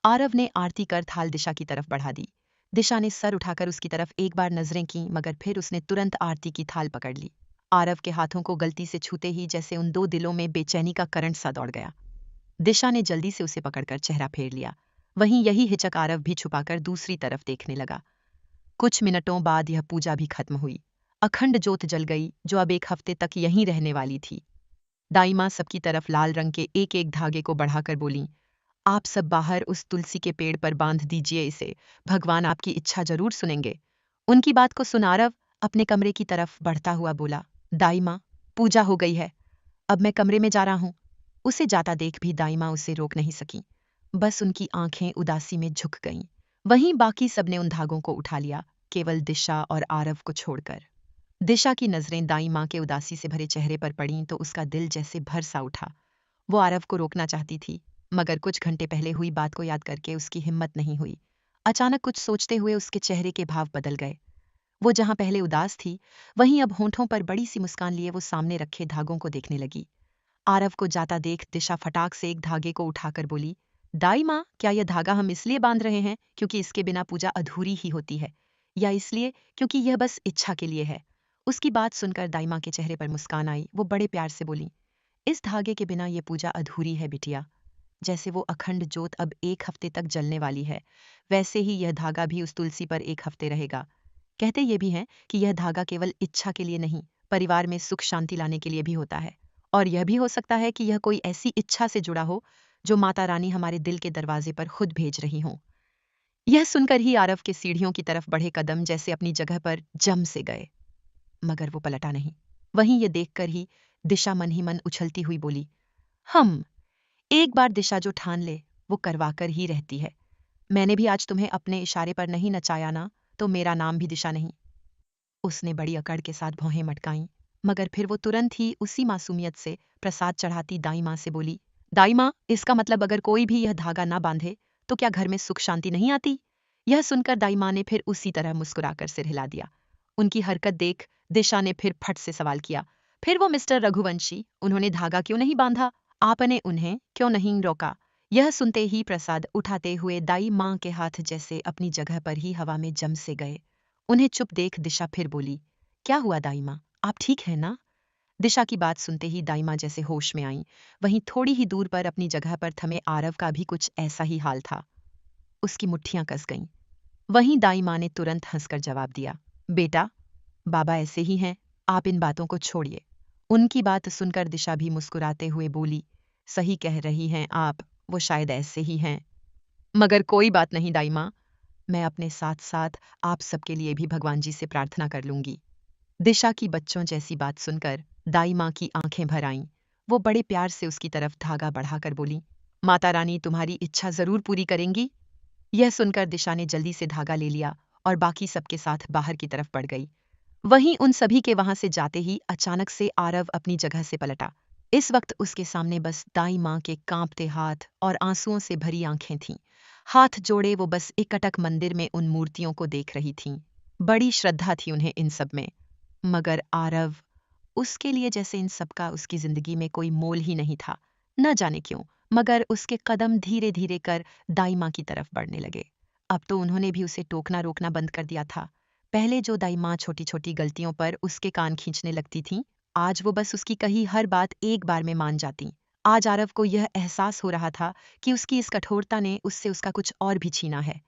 आरव ने आरती कर थाल दिशा की तरफ बढ़ा दी। दिशा ने सर उठाकर उसकी तरफ एक बार नजरें की, मगर फिर उसने तुरंत आरती की थाल पकड़ ली। आरव के हाथों को गलती से छूते ही जैसे उन दो दिलों में बेचैनी का करंट सा दौड़ गया। दिशा ने जल्दी से उसे पकड़कर चेहरा फेर लिया। वहीं यही हिचक आरव भी छुपाकर दूसरी तरफ देखने लगा। कुछ मिनटों बाद यह पूजा भी खत्म हुई। अखंड जोत जल गई, जो अब एक हफ्ते तक यहीं रहने वाली थी। दाई माँ सबकी तरफ लाल रंग के एक एक धागे को बढ़ाकर बोली, आप सब बाहर उस तुलसी के पेड़ पर बांध दीजिए इसे, भगवान आपकी इच्छा जरूर सुनेंगे। उनकी बात को सुन आरव अपने कमरे की तरफ बढ़ता हुआ बोला, दाई माँ पूजा हो गई है, अब मैं कमरे में जा रहा हूं। उसे जाता देख भी दाई माँ उसे रोक नहीं सकी, बस उनकी आंखें उदासी में झुक गईं। वहीं बाकी सबने उन धागों को उठा लिया, केवल दिशा और आरव को छोड़कर। दिशा की नजरें दाई माँ के उदासी से भरे चेहरे पर पड़ीं तो उसका दिल जैसे भर सा उठा। वो आरव को रोकना चाहती थी, मगर कुछ घंटे पहले हुई बात को याद करके उसकी हिम्मत नहीं हुई। अचानक कुछ सोचते हुए उसके चेहरे के भाव बदल गए। वो जहां पहले उदास थी, वहीं अब होंठों पर बड़ी सी मुस्कान लिए वो सामने रखे धागों को देखने लगी। आरव को जाता देख दिशा फटाक से एक धागे को उठाकर बोली, दाई माँ क्या यह धागा हम इसलिए बांध रहे हैं क्योंकि इसके बिना पूजा अधूरी ही होती है, या इसलिए क्योंकि यह बस इच्छा के लिए है? उसकी बात सुनकर दाई के चेहरे पर मुस्कान आई। वो बड़े प्यार से बोली, इस धागे के बिना ये पूजा अधूरी है बिटिया। जैसे वो अखंड जोत अब 1 हफ्ते तक जलने वाली है, वैसे ही यह धागा भी उस तुलसी पर 1 हफ्ते रहेगा। कहते ये भी हैं कि यह धागा केवल इच्छा के लिए नहीं, परिवार में सुख शांति लाने के लिए भी होता है। और यह भी हो सकता है कि यह कोई ऐसी इच्छा से जुड़ा हो जो माता रानी हमारे दिल के दरवाजे पर खुद भेज रही हों। यह सुनकर ही आरव के सीढ़ियों की तरफ बढ़े कदम जैसे अपनी जगह पर जम से गए, मगर वो पलटा नहीं। वहीं ये देखकर ही दिशा मन ही मन उछलती हुई बोली, हम एक बार दिशा जो ठान ले वो करवाकर ही रहती है। मैंने भी आज तुम्हें अपने इशारे पर नहीं नचाया ना, तो मेरा नाम भी दिशा नहीं। उसने बड़ी अकड़ के साथ भौहें मटकाईं, मगर फिर वो तुरंत ही उसी मासूमियत से प्रसाद चढ़ाती दाई माँ से बोली, दाई माँ, इसका मतलब अगर कोई भी यह धागा ना बांधे तो क्या घर में सुख शांति नहीं आती? यह सुनकर दाई माँ ने फिर उसी तरह मुस्कुराकर सिर हिला दिया। उनकी हरकत देख दिशा ने फिर फट से सवाल किया, फिर वो मिस्टर रघुवंशी, उन्होंने धागा क्यों नहीं बांधा? आपने उन्हें क्यों नहीं रोका? यह सुनते ही प्रसाद उठाते हुए दाई माँ के हाथ जैसे अपनी जगह पर ही हवा में जम से गए। उन्हें चुप देख दिशा फिर बोली, क्या हुआ दाई माँ, आप ठीक है ना? दिशा की बात सुनते ही दाई माँ जैसे होश में आईं। वहीं थोड़ी ही दूर पर अपनी जगह पर थमे आरव का भी कुछ ऐसा ही हाल था। उसकी मुट्ठियां कस गईं। वहीं दाई माँ ने तुरंत हंसकर जवाब दिया, बेटा, बाबा ऐसे ही हैं, आप इन बातों को छोड़िए। उनकी बात सुनकर दिशा भी मुस्कुराते हुए बोली, सही कह रही हैं आप, वो शायद ऐसे ही हैं। मगर कोई बात नहीं दाई माँ, मैं अपने साथ साथ आप सबके लिए भी भगवान जी से प्रार्थना कर लूंगी। दिशा की बच्चों जैसी बात सुनकर दाई माँ की आंखें भर आईं। वो बड़े प्यार से उसकी तरफ धागा बढ़ाकर बोली, माता रानी तुम्हारी इच्छा जरूर पूरी करेंगी। यह सुनकर दिशा ने जल्दी से धागा ले लिया और बाकी सबके साथ बाहर की तरफ बढ़ गई। वहीं उन सभी के वहां से जाते ही अचानक से आरव अपनी जगह से पलटा। इस वक्त उसके सामने बस दाई माँ के कांपते हाथ और आंसुओं से भरी आंखें थीं। हाथ जोड़े वो बस एकटक मंदिर में उन मूर्तियों को देख रही थीं। बड़ी श्रद्धा थी उन्हें इन सब में, मगर आरव, उसके लिए जैसे इन सब का उसकी जिंदगी में कोई मोल ही नहीं था। न जाने क्यों, मगर उसके कदम धीरे धीरे कर दाई माँ की तरफ बढ़ने लगे। अब तो उन्होंने भी उसे टोकना रोकना बंद कर दिया था। पहले जो दाई माँ छोटी छोटी गलतियों पर उसके कान खींचने लगती थीं, आज वो बस उसकी कही हर बात एक बार में मान जाती। आज आरव को यह एहसास हो रहा था कि उसकी इस कठोरता ने उससे उसका कुछ और भी छीना है।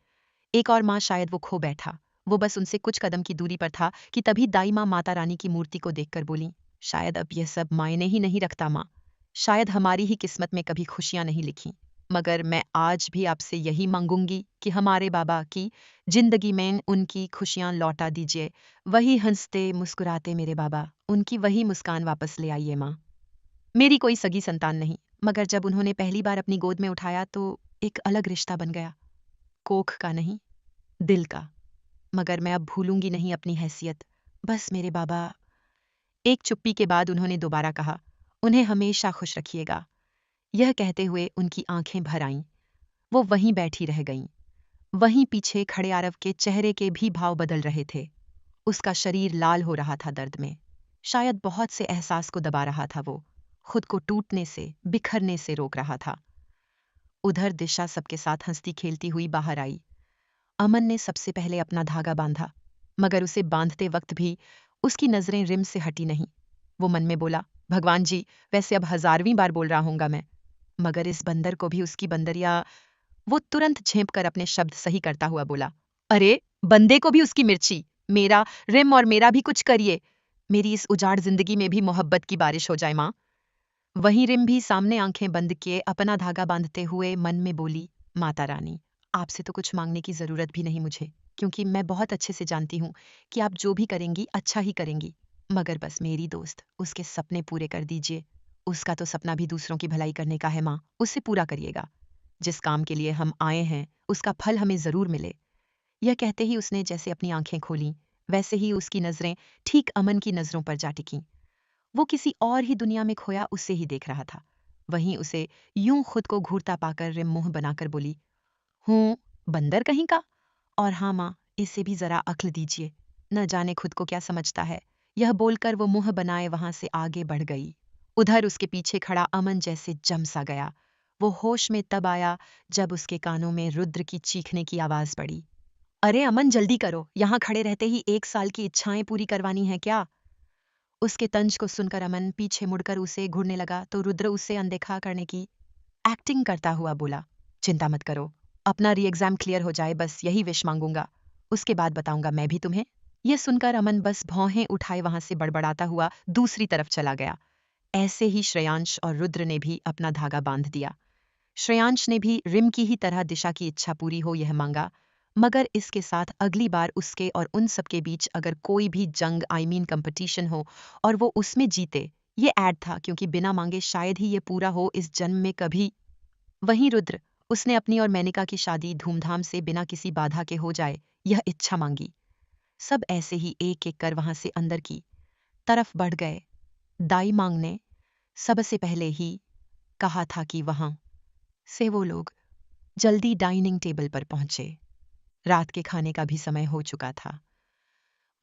एक और माँ शायद वो खो बैठा। वो बस उनसे कुछ कदम की दूरी पर था कि तभी दाई माँ माता रानी की मूर्ति को देखकर बोली, शायद अब यह सब मायने ही नहीं रखता माँ। शायद हमारी ही किस्मत में कभी खुशियां नहीं लिखी। मगर मैं आज भी आपसे यही मांगूंगी कि हमारे बाबा की जिंदगी में उनकी खुशियां लौटा दीजिए। वही हंसते मुस्कुराते मेरे बाबा, उनकी वही मुस्कान वापस ले आइए माँ। मेरी कोई सगी संतान नहीं, मगर जब उन्होंने पहली बार अपनी गोद में उठाया तो एक अलग रिश्ता बन गया। कोख का नहीं, दिल का। मगर मैं अब भूलूंगी नहीं अपनी हैसियत। बस मेरे बाबा। एक चुप्पी के बाद उन्होंने दोबारा कहा, उन्हें हमेशा खुश रखिएगा। यह कहते हुए उनकी आंखें भर आईं। वो वहीं बैठी रह गईं। वहीं पीछे खड़े आरव के चेहरे के भी भाव बदल रहे थे। उसका शरीर लाल हो रहा था दर्द में। शायद बहुत से एहसास को दबा रहा था वो, खुद को टूटने से, बिखरने से रोक रहा था। उधर दिशा सबके साथ हंसती खेलती हुई बाहर आई। अमन ने सबसे पहले अपना धागा बांधा, मगर उसे बांधते वक्त भी उसकी नजरें रिम से हटी नहीं। वो मन में बोला, भगवान जी, वैसे अब 1000वीं बार बोल रहा हूंगा मैं, मगर इस बंदर को भी उसकी बंदरिया। वो तुरंत झेप कर अपने शब्द सही करता हुआ बोला, अरे बंदे को भी उसकी मिर्ची, मेरा रिम और मेरा भी कुछ करिए। मेरी इस उजाड़ जिंदगी में भी मोहब्बत की बारिश हो जाए माँ। वहीं रिम भी सामने आंखें बंद किए अपना धागा बांधते हुए मन में बोली, माता रानी, आपसे तो कुछ मांगने की जरूरत भी नहीं मुझे, क्योंकि मैं बहुत अच्छे से जानती हूँ कि आप जो भी करेंगी अच्छा ही करेंगी। मगर बस मेरी दोस्त, उसके सपने पूरे कर दीजिए। उसका तो सपना भी दूसरों की भलाई करने का है माँ, उससे पूरा करिएगा। जिस काम के लिए हम आए हैं उसका फल हमें जरूर मिले। यह कहते ही उसने जैसे अपनी आंखें खोलीं, वैसे ही उसकी नजरें ठीक अमन की नजरों पर जा टिकीं। वो किसी और ही दुनिया में खोया उसे ही देख रहा था। वहीं उसे यूं खुद को घूरता पाकर रिम मुंह बनाकर बोली, हूं, बंदर कहीं का। और हाँ माँ, इसे भी जरा अक्ल दीजिए, न जाने खुद को क्या समझता है। यह बोलकर वो मुंह बनाए वहां से आगे बढ़ गई। उधर उसके पीछे खड़ा अमन जैसे जम सा गया। वो होश में तब आया जब उसके कानों में रुद्र की चीखने की आवाज पड़ी, अरे अमन जल्दी करो, यहाँ खड़े रहते ही 1 साल की इच्छाएं पूरी करवानी है क्या? उसके तंज को सुनकर अमन पीछे मुड़कर उसे घूरने लगा तो रुद्र उसे अनदेखा करने की एक्टिंग करता हुआ बोला, चिंता मत करो, अपना री एग्जाम क्लियर हो जाए, बस यही विश मांगूंगा, उसके बाद बताऊंगा मैं भी तुम्हें। यह सुनकर अमन बस भौहें उठाए वहां से बड़बड़ाता हुआ दूसरी तरफ चला गया। ऐसे ही श्रेयांश और रुद्र ने भी अपना धागा बांध दिया। श्रेयांश ने भी रिम की ही तरह दिशा की इच्छा पूरी हो यह मांगा, मगर इसके साथ अगली बार उसके और उन सबके बीच अगर कोई भी जंग कंपटीशन हो और वो उसमें जीते, ये ऐड था क्योंकि बिना मांगे शायद ही ये पूरा हो इस जन्म में कभी। वहीं रुद्र, उसने अपनी और मेनिका की शादी धूमधाम से बिना किसी बाधा के हो जाए यह इच्छा मांगी। सब ऐसे ही एक एक कर वहां से अंदर की तरफ बढ़ गए। दाई मांग ने सबसे पहले ही कहा था कि वहां से वो लोग जल्दी डाइनिंग टेबल पर पहुंचे। रात के खाने का भी समय हो चुका था।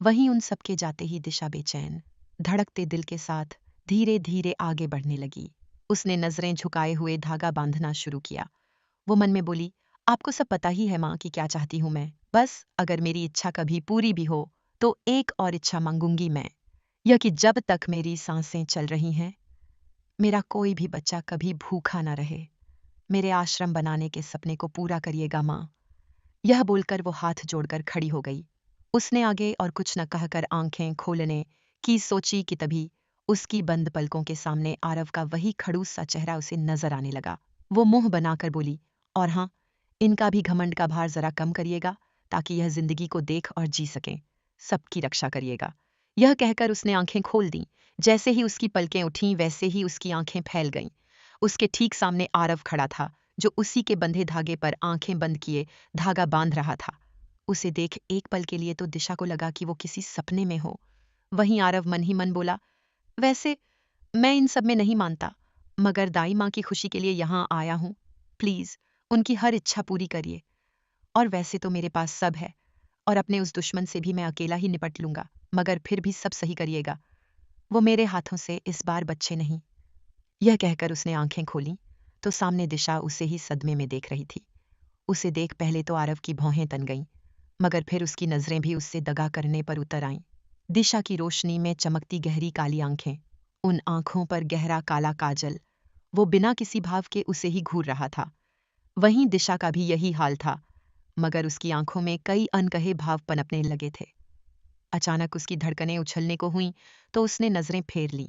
वहीं उन सबके जाते ही दिशा बेचैन धड़कते दिल के साथ धीरे धीरे आगे बढ़ने लगी। उसने नजरें झुकाए हुए धागा बांधना शुरू किया। वो मन में बोली, आपको सब पता ही है माँ कि क्या चाहती हूं मैं, बस अगर मेरी इच्छा कभी पूरी भी हो तो एक और इच्छा मांगूंगी मैं, यह कि जब तक मेरी सांसें चल रही हैं मेरा कोई भी बच्चा कभी भूखा ना रहे। मेरे आश्रम बनाने के सपने को पूरा करिएगा माँ। यह बोलकर वो हाथ जोड़कर खड़ी हो गई। उसने आगे और कुछ न कहकर आंखें खोलने की सोची कि तभी उसकी बंद पलकों के सामने आरव का वही खड़ूस सा चेहरा उसे नजर आने लगा। वो मुंह बनाकर बोली, और हाँ, इनका भी घमंड का भार जरा कम करिएगा ताकि यह जिंदगी को देख और जी सकें। सबकी रक्षा करिएगा। यह कहकर उसने आंखें खोल दी। जैसे ही उसकी पलकें उठीं वैसे ही उसकी आंखें फैल गईं। उसके ठीक सामने आरव खड़ा था, जो उसी के बंधे धागे पर आंखें बंद किए धागा बांध रहा था। उसे देख एक पल के लिए तो दिशा को लगा कि वो किसी सपने में हो। वहीं आरव मन ही मन बोला, वैसे मैं इन सब में नहीं मानता, मगर दाई माँ की खुशी के लिए यहाँ आया हूँ। प्लीज उनकी हर इच्छा पूरी करिए। और वैसे तो मेरे पास सब है और अपने उस दुश्मन से भी मैं अकेला ही निपट लूंगा, मगर फिर भी सब सही करिएगा। वो मेरे हाथों से इस बार बच्चे नहीं। यह कहकर उसने आंखें खोली तो सामने दिशा उसे ही सदमे में देख रही थी। उसे देख पहले तो आरव की भौहें तन गईं, मगर फिर उसकी नजरें भी उससे दगा करने पर उतर आईं। दिशा की रोशनी में चमकती गहरी काली आंखें, उन आंखों पर गहरा काला काजल, वो बिना किसी भाव के उसे ही घूर रहा था। वहीं दिशा का भी यही हाल था, मगर उसकी आंखों में कई अनकहे भाव पनपने लगे थे। अचानक उसकी धड़कनें उछलने को हुईं तो उसने नजरें फेर लीं।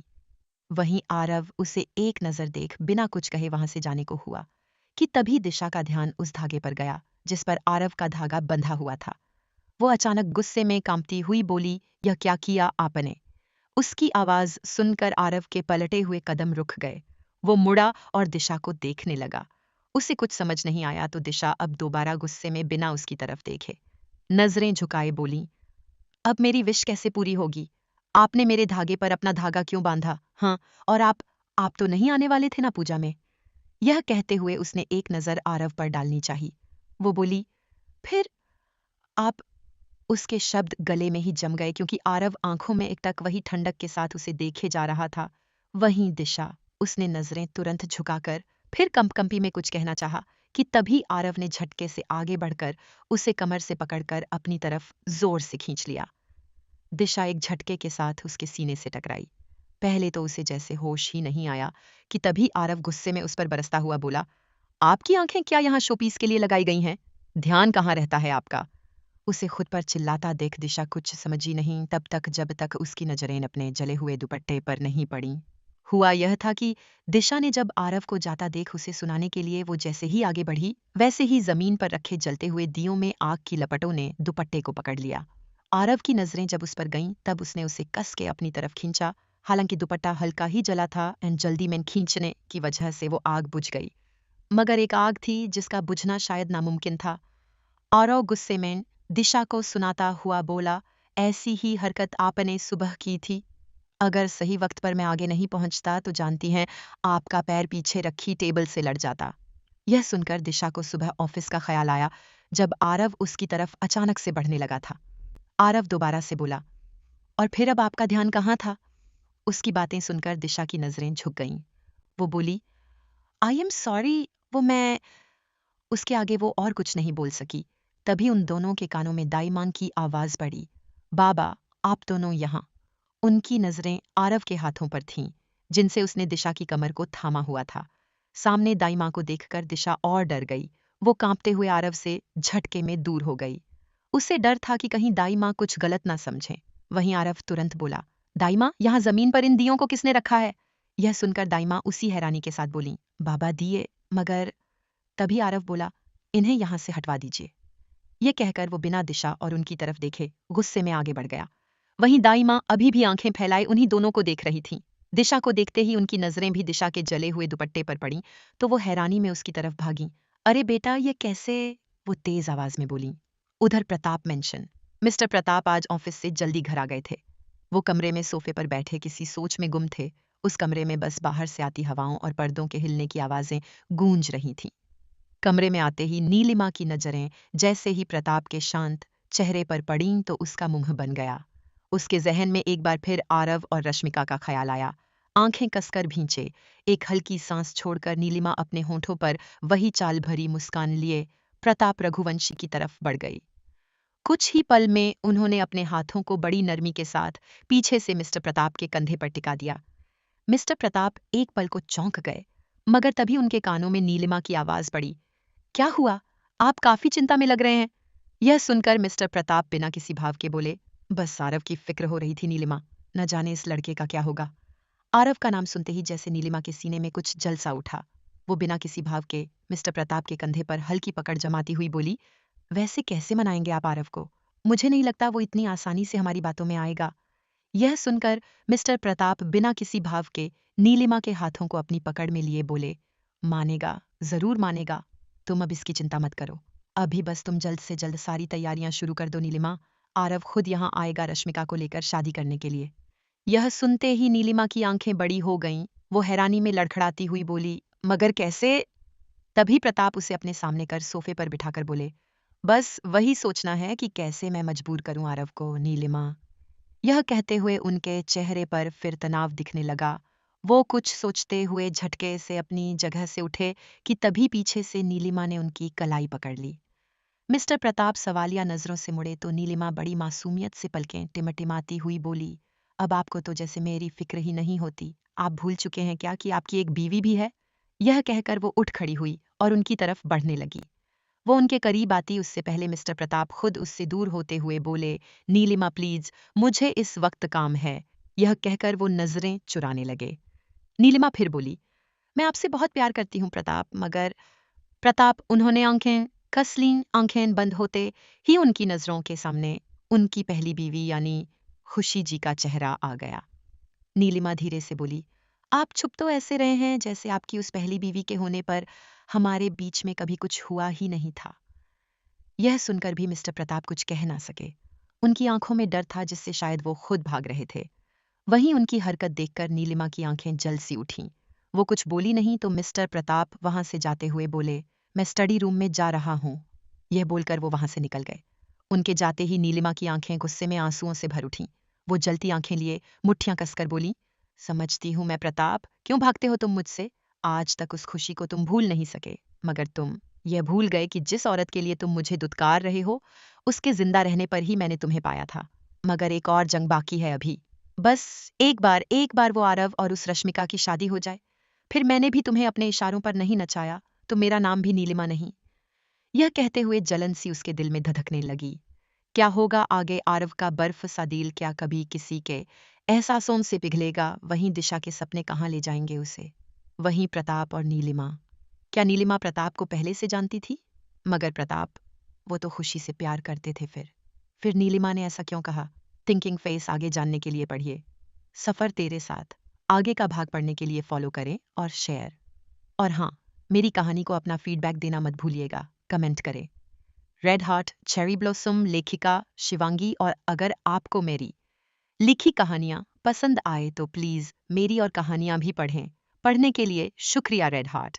वहीं आरव उसे एक नजर देख बिना कुछ कहे वहां से जाने को हुआ कि तभी दिशा का ध्यान उस धागे पर गया जिस पर आरव का धागा बंधा हुआ था। वो अचानक गुस्से में कांपती हुई बोली, यह क्या किया आपने? उसकी आवाज सुनकर आरव के पलटे हुए कदम रुक गए। वो मुड़ा और दिशा को देखने लगा। उसे कुछ समझ नहीं आया तो दिशा अब दोबारा गुस्से में बिना उसकी तरफ देखे नजरें झुकाए बोली, अब मेरी विश कैसे पूरी होगी? आपने मेरे धागे पर अपना धागा क्यों बांधा? हाँ, और आप तो नहीं आने वाले थे ना पूजा में? यह कहते हुए उसने एक नजर आरव पर डालनी चाही। वो बोली, फिर आप? उसके शब्द गले में ही जम गए क्योंकि आरव आंखों में एकटक वही ठंडक के साथ उसे देखे जा रहा था। वहीं दिशा, उसने नजरें तुरंत झुकाकर फिर कंपकंपी में कुछ कहना चाहा कि तभी आरव ने झटके से आगे बढ़कर उसे कमर से पकड़कर अपनी तरफ जोर से खींच लिया। दिशा एक झटके के साथ उसके सीने से टकराई। पहले तो उसे जैसे होश ही नहीं आया कि तभी आरव गुस्से में उस पर बरसता हुआ बोला, आपकी आंखें क्या यहाँ शोपीस के लिए लगाई गई हैं? ध्यान कहाँ रहता है आपका? उसे खुद पर चिल्लाता देख दिशा कुछ समझी नहीं तब तक जब तक उसकी नजरें अपने जले हुए दुपट्टे पर नहीं पड़ी। हुआ यह था कि दिशा ने जब आरव को जाता देख उसे सुनाने के लिए वो जैसे ही आगे बढ़ी वैसे ही जमीन पर रखे जलते हुए दियों में आग की लपटों ने दुपट्टे को पकड़ लिया। आरव की नजरें जब उस पर गईं तब उसने उसे कस के अपनी तरफ खींचा। हालांकि दुपट्टा हल्का ही जला था एंड जल्दी में खींचने की वजह से वो आग बुझ गई, मगर एक आग थी जिसका बुझना शायद नामुमकिन था। आरव गुस्से में दिशा को सुनाता हुआ बोला, ऐसी ही हरकत आपने सुबह की थी। अगर सही वक्त पर मैं आगे नहीं पहुंचता तो जानती हैं आपका पैर पीछे रखी टेबल से लड़ जाता। यह सुनकर दिशा को सुबह ऑफिस का ख्याल आया जब आरव उसकी तरफ अचानक से बढ़ने लगा था। आरव दोबारा से बोला, और फिर अब आपका ध्यान कहाँ था? उसकी बातें सुनकर दिशा की नजरें झुक गईं। वो बोली, आई एम सॉरी, वो मैं। उसके आगे वो और कुछ नहीं बोल सकी। तभी उन दोनों के कानों में दाई माँ की आवाज पड़ी, बाबा, आप दोनों यहाँ। उनकी नजरें आरव के हाथों पर थीं, जिनसे उसने दिशा की कमर को थामा हुआ था। सामने दाई माँ को देखकर दिशा और डर गई। वो कांपते हुए आरव से झटके में दूर हो गई। उसे डर था कि कहीं दाई माँ कुछ गलत ना समझे। वहीं आरव तुरंत बोला, दाई माँ, यहाँ जमीन पर इन दियों को किसने रखा है? यह सुनकर दाई माँ उसी हैरानी के साथ बोली, बाबा दिए, मगर। तभी आरव बोला, इन्हें यहाँ से हटवा दीजिए। ये कहकर वो बिना दिशा और उनकी तरफ देखे गुस्से में आगे बढ़ गया। वहीं दाई माँ अभी भी आंखें फैलाए उन्हीं दोनों को देख रही थीं। दिशा को देखते ही उनकी नजरें भी दिशा के जले हुए दुपट्टे पर पड़ीं, तो वो हैरानी में उसकी तरफ भागीं। अरे बेटा, ये कैसे? वो तेज आवाज में बोली। उधर प्रताप मेंशन। मिस्टर प्रताप आज ऑफिस से जल्दी घर आ गए थे। वो कमरे में सोफे पर बैठे किसी सोच में गुम थे। उस कमरे में बस बाहर से आती हवाओं और पर्दों के हिलने की आवाजें गूंज रही थीं। कमरे में आते ही नीलिमा की नजरें जैसे ही प्रताप के शांत चेहरे पर पड़ीं तो उसका मुंह बन गया। उसके जहन में एक बार फिर आरव और रश्मिका का ख्याल आया। आंखें कसकर भींचे, एक हल्की सांस छोड़कर नीलिमा अपने होठों पर वही चाल भरी मुस्कान लिए प्रताप रघुवंशी की तरफ बढ़ गई। कुछ ही पल में उन्होंने अपने हाथों को बड़ी नरमी के साथ पीछे से मिस्टर प्रताप के कंधे पर टिका दिया। मिस्टर प्रताप एक पल को चौंक गए, मगर तभी उनके कानों में नीलिमा की आवाज पड़ी, क्या हुआ? आप काफी चिंता में लग रहे हैं। यह सुनकर मिस्टर प्रताप बिना किसी भाव के बोले, बस आरव की फिक्र हो रही थी नीलिमा, न जाने इस लड़के का क्या होगा। आरव का नाम सुनते ही जैसे नीलिमा के सीने में कुछ जलसा उठा। वो बिना किसी भाव के मिस्टर प्रताप के कंधे पर हल्की पकड़ जमाती हुई बोली, वैसे कैसे मनाएंगे आप आरव को? मुझे नहीं लगता वो इतनी आसानी से हमारी बातों में आएगा। यह सुनकर मिस्टर प्रताप बिना किसी भाव के नीलिमा के हाथों को अपनी पकड़ में लिए बोले, मानेगा, जरूर मानेगा। तुम अब इसकी चिंता मत करो। अभी बस तुम जल्द से जल्द सारी तैयारियां शुरू कर दो नीलिमा। आरव खुद यहाँ आएगा रश्मिका को लेकर शादी करने के लिए। यह सुनते ही नीलिमा की आंखें बड़ी हो गईं। वो हैरानी में लड़खड़ाती हुई बोली, मगर कैसे? तभी प्रताप उसे अपने सामने कर सोफे पर बिठाकर बोले, बस वही सोचना है कि कैसे मैं मजबूर करूं आरव को नीलिमा। यह कहते हुए उनके चेहरे पर फिर तनाव दिखने लगा। वो कुछ सोचते हुए झटके से अपनी जगह से उठे कि तभी पीछे से नीलिमा ने उनकी कलाई पकड़ ली। मिस्टर प्रताप सवालिया नजरों से मुड़े तो नीलिमा बड़ी मासूमियत से पलकें टिमटिमाती हुई बोली, अब आपको तो जैसे मेरी फिक्र ही नहीं होती। आप भूल चुके हैं क्या कि आपकी एक बीवी भी है? यह कहकर वो उठ खड़ी हुई और उनकी तरफ बढ़ने लगी। वो उनके करीब आती उससे पहले मिस्टर प्रताप खुद उससे दूर होते हुए बोले, नीलिमा प्लीज, मुझे इस वक्त काम है। यह कहकर वो नजरें चुराने लगे। नीलिमा फिर बोली, मैं आपसे बहुत प्यार करती हूँ प्रताप, मगर। प्रताप उन्होंने आंखें कस लीं। आंखें बंद होते ही उनकी नजरों के सामने उनकी पहली बीवी यानी खुशी जी का चेहरा आ गया। नीलिमा धीरे से बोली, आप छुप तो ऐसे रहे हैं जैसे आपकी उस पहली बीवी के होने पर हमारे बीच में कभी कुछ हुआ ही नहीं था। यह सुनकर भी मिस्टर प्रताप कुछ कह ना सके। उनकी आंखों में डर था जिससे शायद वो खुद भाग रहे थे। वहीं उनकी हरकत देखकर नीलिमा की आंखें जल सी उठीं। वो कुछ बोली नहीं तो मिस्टर प्रताप वहां से जाते हुए बोले, मैं स्टडी रूम में जा रहा हूं। यह बोलकर वो वहां से निकल गए। उनके जाते ही नीलिमा की आंखें गुस्से में आंसुओं से भर उठीं। वो जलती आंखें लिए मुट्ठियां कसकर बोली, समझती हूं मैं प्रताप, क्यों भागते हो तुम मुझसे? आज तक उस खुशी को तुम भूल नहीं सके, मगर तुम यह भूल गए कि जिस औरत के लिए तुम मुझे दुत्कार रहे हो, उसके जिंदा रहने पर ही मैंने तुम्हें पाया था। मगर एक और जंग बाकी है अभी। बस एक बार वो आरव और उस रश्मिका की शादी हो जाए, फिर मैंने भी तुम्हें अपने इशारों पर नहीं नचाया तो मेरा नाम भी नीलिमा नहीं। यह कहते हुए जलन सी उसके दिल में धधकने लगी। क्या होगा आगे आरव का बर्फ सा दिल क्या कभी किसी के एहसासों से पिघलेगा? वहीं दिशा के सपने कहाँ ले जाएंगे उसे? वहीं प्रताप और नीलिमा। क्या नीलिमा प्रताप को पहले से जानती थी? मगर प्रताप, वो तो खुशी से प्यार करते थे। फिर नीलिमा ने ऐसा क्यों कहा? थिंकिंग फेस आगे जानने के लिए पढ़िए सफर तेरे साथ। आगे का भाग पढ़ने के लिए फॉलो करें और शेयर। और हाँ, मेरी कहानी को अपना फीडबैक देना मत भूलिएगा, कमेंट करें। रेड हार्ट चेरी ब्लॉसम लेखिका शिवांगी। और अगर आपको मेरी लिखी कहानियाँ पसंद आए तो प्लीज़ मेरी और कहानियाँ भी पढ़ें। पढ़ने के लिए शुक्रिया रेड हार्ट।